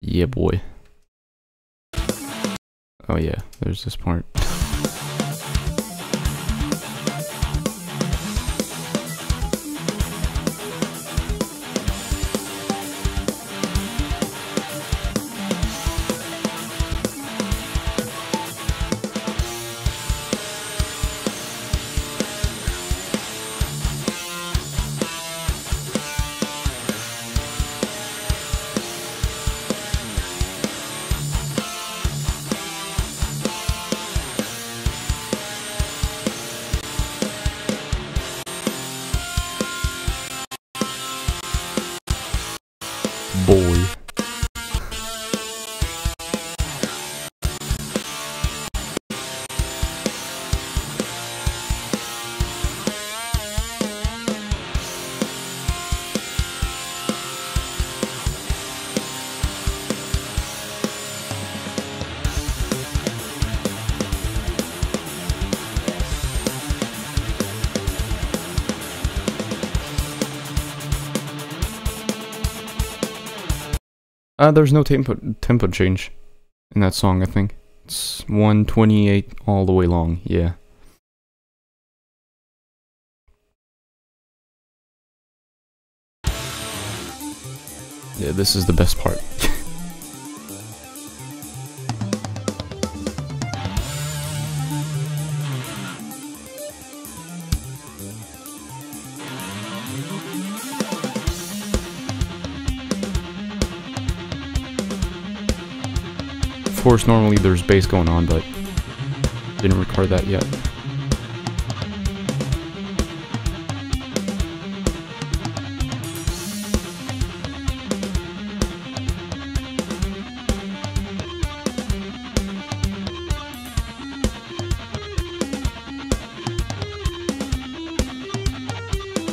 Yeah, boy. Oh yeah, there's this part. Boy. There's no tempo change in that song, I think. It's 128 all the way long, yeah. Yeah, this is the best part. Of course, normally there's bass going on, but didn't record that yet.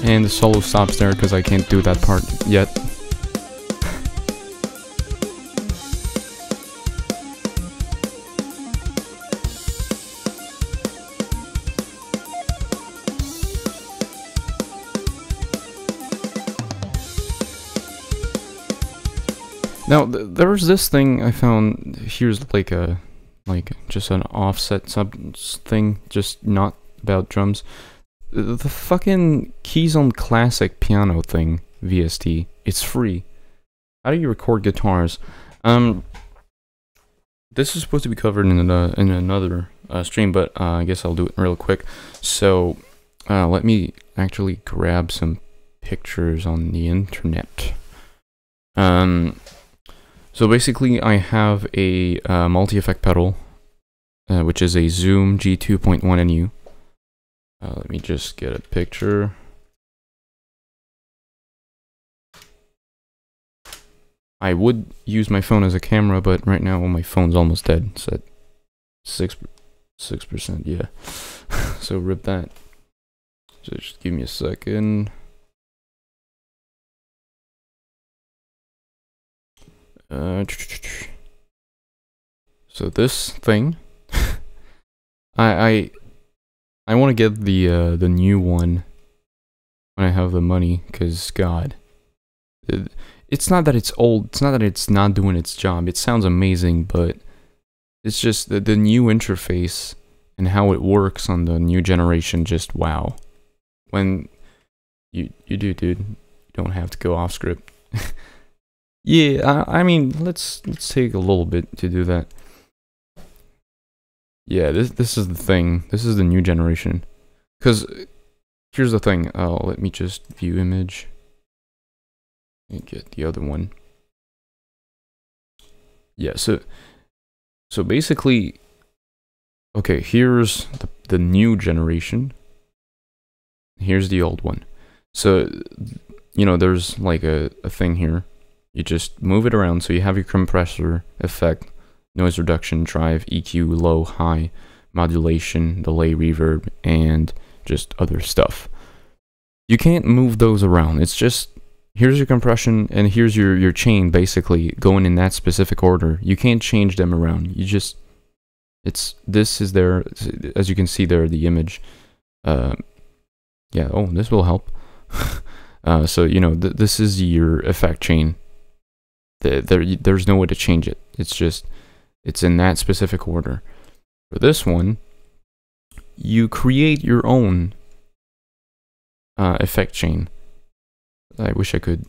And the solo stops there because I can't do that part yet. Now, there's this thing I found. Here's like just an offset thing, just not about drums. The fucking Keys on Classic piano thing, VST. It's free. How do you record guitars? This is supposed to be covered in another stream, but I guess I'll do it real quick. So, let me actually grab some pictures on the internet. So basically, I have a multi-effect pedal, which is a Zoom G2.1 NU. Let me just get a picture. I would use my phone as a camera, but right now my phone's almost dead. It's at 6%, yeah. So rip that. Just give me a second. So this thing, I want to get the new one when I have the money, cause God, it's not that it's old, it's not that it's not doing its job. It sounds amazing, but it's just the new interface and how it works on the new generation. Just wow. When you do, dude, you don't have to go off script. Yeah, I mean, let's take a little bit to do that. Yeah, this is the thing. This is the new generation. Cause here's the thing. Let me just view image and get the other one. Yeah, so basically, okay, here's the new generation. Here's the old one. So, you know, there's like a thing here. You just move it around, so you have your compressor, effect, noise reduction, drive, EQ, low, high, modulation, delay, reverb, and just other stuff. You can't move those around. It's just, here's your compression, and here's your chain, basically, going in that specific order. You can't change them around. You just, this is there, as you can see there, the image. Yeah, oh, this will help. So you know, this is your effect chain. There's no way to change it. It's in that specific order. For this one, you create your own effect chain. I wish I could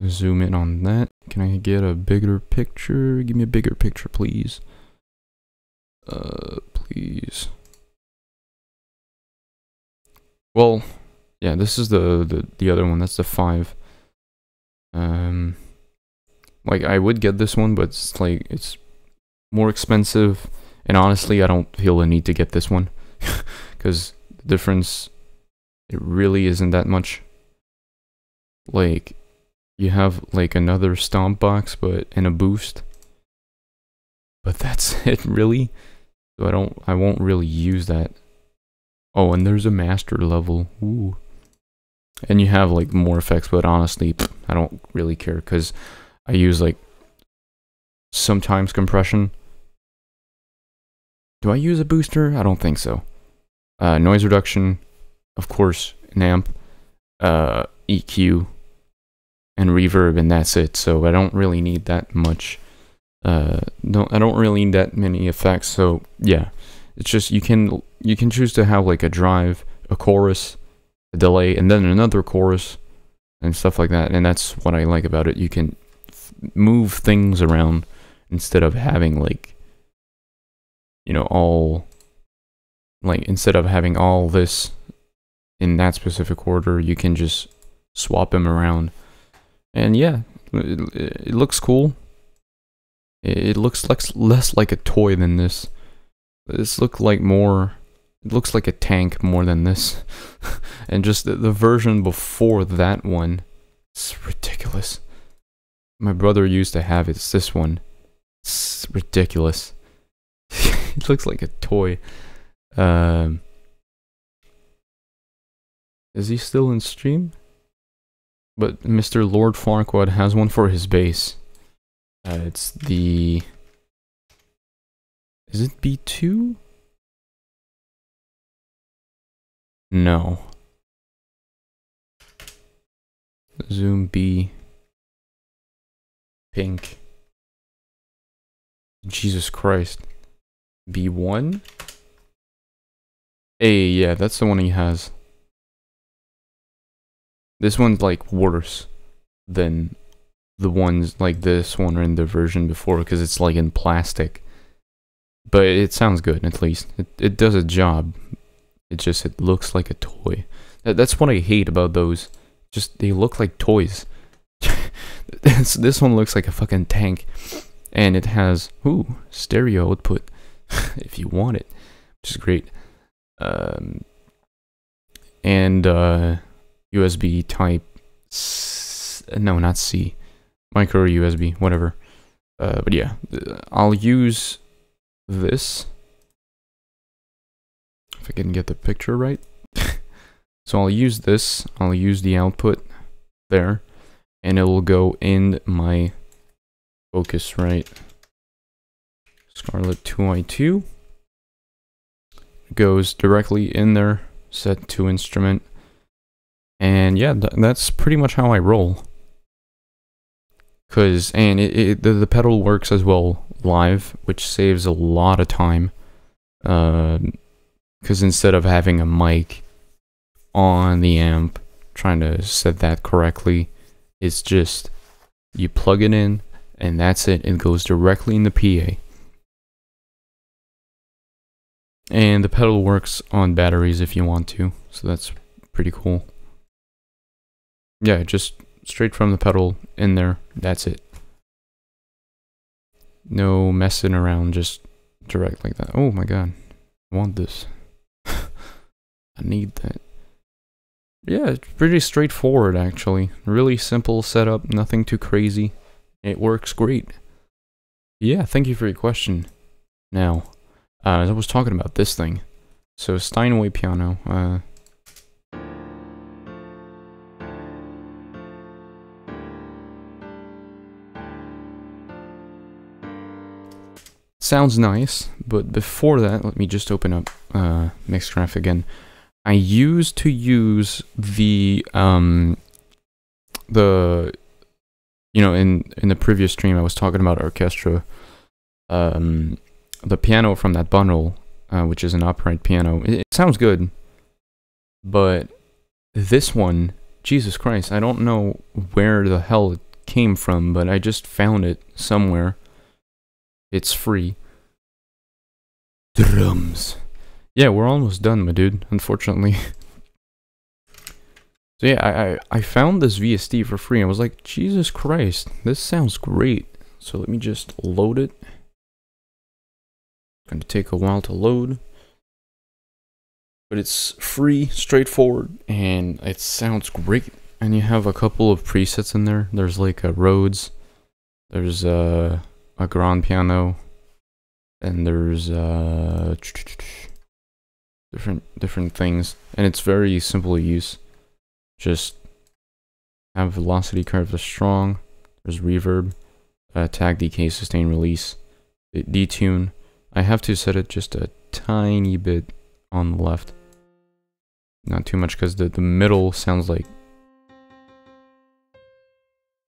zoom in on that. Can I get a bigger picture? Give me a bigger picture, please. Please. Well, yeah, this is the other one. That's the 5. Like, I would get this one, but it's like, it's more expensive, and honestly I don't feel the need to get this one because the difference, it really isn't that much. Like, you have like another stomp box but and a boost, but that's it really. So I won't really use that. Oh, and there's a master level. Ooh. And you have like more effects, but honestly I don't really care because I use like sometimes compression. Do I use a booster? I don't think so. Noise reduction, of course, an amp, EQ, and reverb, and that's it. So I don't really need that much. I don't really need that many effects. So yeah, it's just you can choose to have like a drive, a chorus, a delay, and then another chorus, and stuff like that. And that's what I like about it. You can move things around instead of having like, you know, all like, instead of having all this in that specific order, you can just swap them around. And yeah, it looks cool. It looks less like a toy than this. This looks like more, it looks like a tank more than this. And just the version before that one, it's ridiculous. My brother used to have it. It's this one. It's ridiculous. It looks like a toy. Is he still in stream? But Mr. Lord Farquaad has one for his base. It's the... Is it B2? No. Zoom B. Pink. Jesus Christ. B1? A, yeah, that's the one he has. This one's like worse than the ones like this one or in the version before because it's like in plastic. But it sounds good, at least. It does a job. It looks like a toy. That's what I hate about those. Just, they look like toys. This one looks like a fucking tank. And it has, ooh, stereo output. If you want it. Which is great. And USB type no, not C, micro USB, whatever. But yeah, I'll use this if I can get the picture right. So I'll use this, I'll use the output there, and it will go in my Focusrite Scarlett 2i2. Goes directly in there, set to instrument, and yeah, that's pretty much how I roll. And the pedal works as well live, which saves a lot of time. Because instead of having a mic on the amp, trying to set that correctly, it's just you plug it in, and that's it. It goes directly in the PA. And the pedal works on batteries if you want to, so that's pretty cool. Yeah, just straight from the pedal in there, that's it. No messing around, just direct like that. Oh my god, I want this. I need that. Yeah, it's pretty straightforward actually. Really simple setup, nothing too crazy. It works great. Yeah, thank you for your question. Now, as I was talking about this thing, so Steinway piano, sounds nice, but before that, let me just open up Mixcraft again. I used to use the you know, in the previous stream I was talking about orchestra, the piano from that bundle, which is an upright piano. It sounds good, but this one, Jesus Christ, I don't know where the hell it came from, but I just found it somewhere. It's free. Drums. Yeah, we're almost done, my dude, unfortunately. So yeah, I found this VST for free. I was like, Jesus Christ, this sounds great. So let me just load it. It's gonna take a while to load. But it's free, straightforward, and it sounds great. And you have a couple of presets in there. There's like a Rhodes, there's a grand piano, and there's different things. And it's very simple to use. Just have velocity curve is strong. There's reverb, tag, decay, sustain, release, detune. I have to set it just a tiny bit on the left. Not too much, because the middle sounds like...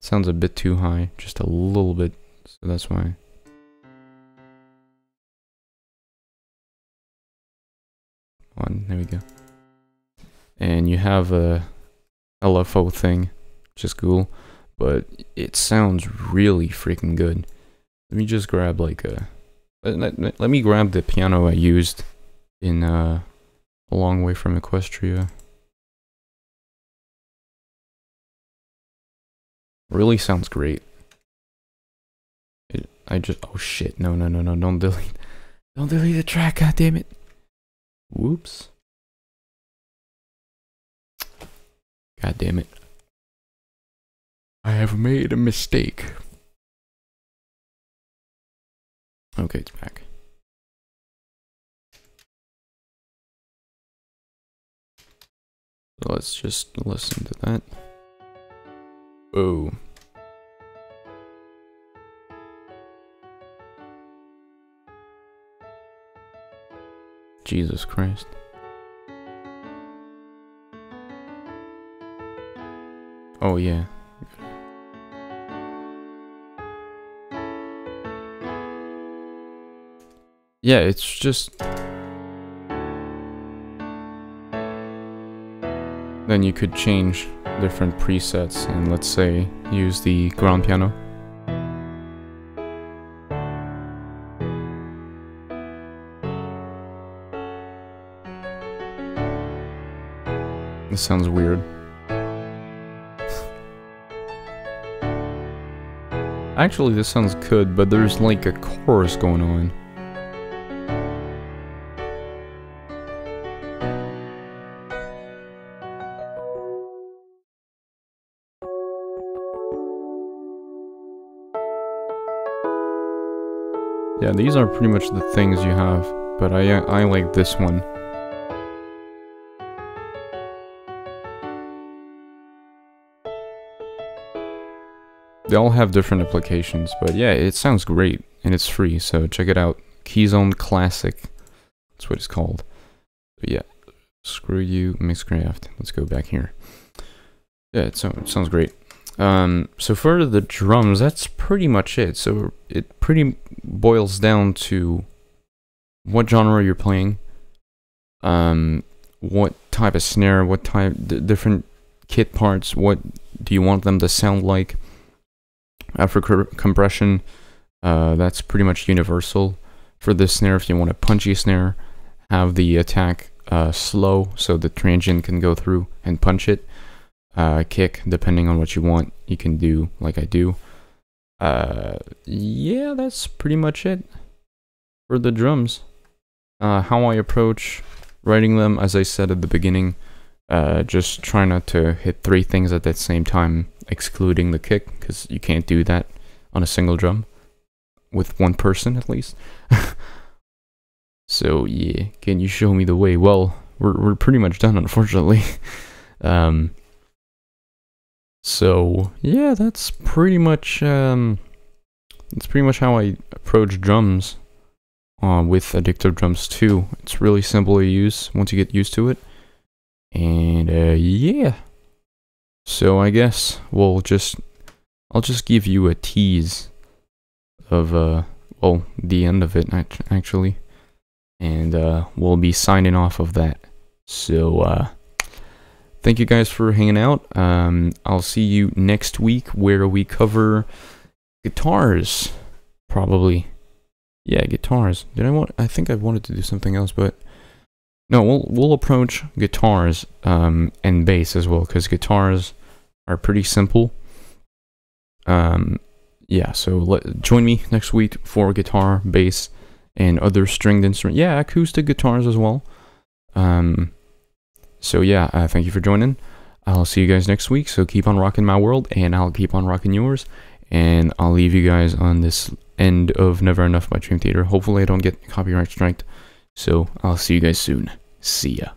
sounds a bit too high. Just a little bit. So that's why. There we go. And you have a LFO thing, which is cool, but it sounds really freaking good. Let me just grab like a... Let me grab the piano I used in a long way from Equestria. Really sounds great. I just... oh shit, no, don't delete. Don't delete the track, god damn it. Whoops. God damn it. I have made a mistake. Okay, it's back. So let's just listen to that. Oh. Jesus Christ. Oh yeah. Yeah, it's just... then you could change different presets and let's say use the grand piano. This sounds weird. Actually, this sounds good, but there's like a chorus going on. Yeah, these are pretty much the things you have, but I like this one. They all have different applications, but yeah, it sounds great, and it's free, so check it out. Keyzone Classic, that's what it's called. But yeah, screw you, Mixcraft. Let's go back here. Yeah, it sounds great. So for the drums, that's pretty much it. So it pretty boils down to what genre you're playing, what type of snare, what type, different kit parts, what do you want them to sound like. After compression, that's pretty much universal. For this snare, if you want a punchy snare, have the attack slow so the transient can go through and punch it. Kick, depending on what you want, you can do like I do. Yeah, that's pretty much it for the drums. How I approach writing them, as I said at the beginning, just try not to hit 3 things at the same time, excluding the kick, because you can't do that on a single drum with one person at least. So yeah, can you show me the way? Well, we're pretty much done, unfortunately. So yeah, that's pretty much how I approach drums with Addictive Drums 2. It's really simple to use once you get used to it. And yeah. So I guess I'll just give you a tease of well, the end of it actually. And we'll be signing off of that. So thank you guys for hanging out. I'll see you next week where we cover guitars, probably. Yeah, guitars. I think I wanted to do something else, but no, we'll approach guitars and bass as well, because guitars are pretty simple. Yeah, so join me next week for guitar, bass, and other stringed instruments. Yeah, acoustic guitars as well. So yeah, thank you for joining. I'll see you guys next week. So keep on rocking my world, and I'll keep on rocking yours. And I'll leave you guys on this end of Never Enough by Dream Theater. Hopefully I don't get copyright striked. So I'll see you guys soon. See ya.